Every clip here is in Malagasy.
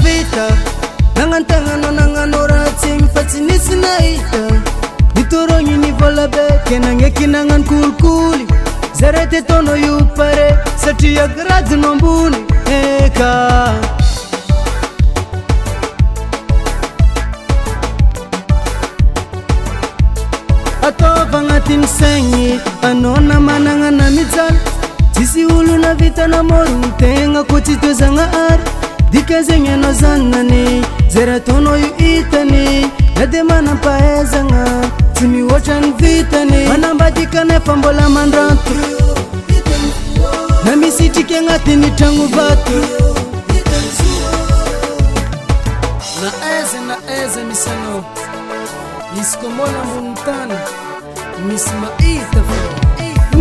Vita nangantangan nanganora ting fatinis naita nitoroni ni vola be kenange kinangan kulkuli zarete tono yupare satia grad nombuni eka atova ngatin sengi anona mananga na mizal tisi ulu na vita na moru tenga kutito zanga ar dikazenge no zanani zera tono yu itani nade mana paezanga timi watchan vitani manamba dikane fambola mandrantu na misiti kengati ni tangu vatu na eze misano iskomola muntana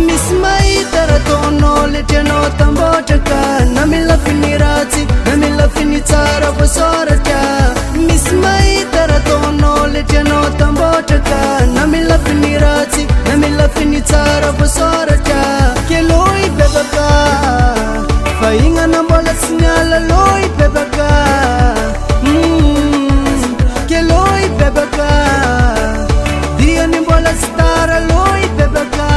mismaita ratono leteno tambotaka na mila finirati na mila finitara bosorata mismaita ratono leteno tambotaka na mila finirati na mila finitara bosorata keloi bebaka fainga na bola sinyala loi bebaka keloi bebaka dia ni bola stara loi bebaka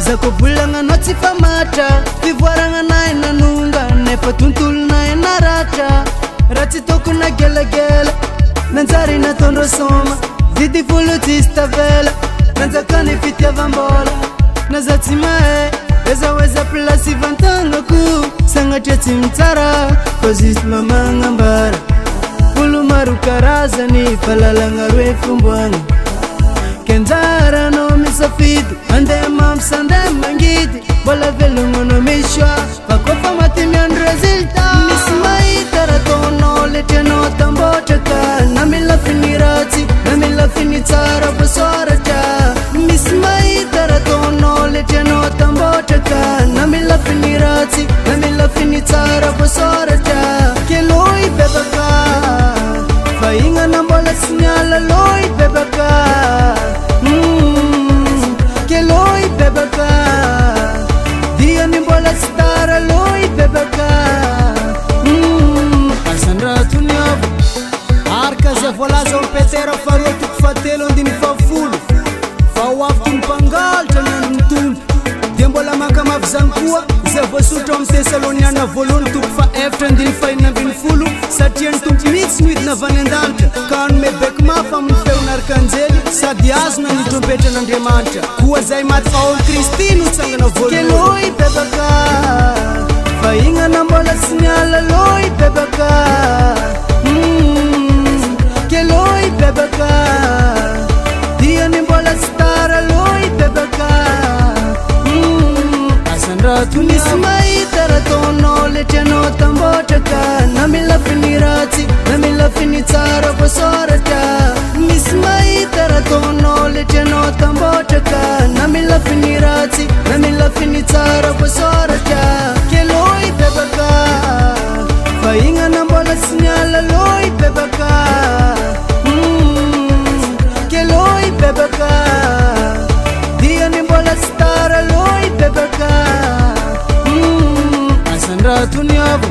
zakobulanga notsifa mata vivoaranga nae nanunga nefa tuntulu nae narata ratitoku na gelegele nanzari na tondo soma didi fulu tistavela nanzakani fitia vambola nazatsimae ezaweza plasi vantangaku sangatia timtara kozis mamanga mbara fulu marukarazani falalanga rwefumbwanga kenzara no misafidu ande mamsande mangidi bola velungo no mishwa pakofa matimian resulta mismaita ratono leteno tambotaka na mila finirati na mila finitara bosorata mismaita ratono leteno tambotaka na mila finirati na mila finitara bosorata keloi bebaka fainga na bola sinyala loi bebaka keloi bebaka dia ni bola stara loi bebaka asandra tunyab arka ze vola zo petero faro tu fatelo ndini fa fulu fa waftu pangal tanan tum dembola makama vzankua ze vosuto msesalonia na volon tu fa eften ndini fa na bin fulu satien tu mix with na vanendanta kan me bekma fam feunar kanzeli sadias na nitombeta na ndemanta kuwa zai matfaul kristinu tsanga na volon keloi bebaka fainga na mbola sinyala loi bebaka keloi bebaka dia ni mbola stara loi bebaka asandra tunismaita ratono leteno tambotaka na mila finirati na mila finitara bosorata mismaita ratono leteno tambotaka na mila finirati na mila finitara bosorata keloi bebaka fainga na mbola sinyala loi bebaka keloi bebaka dia ni mbola stara loi bebaka asandra tunyabo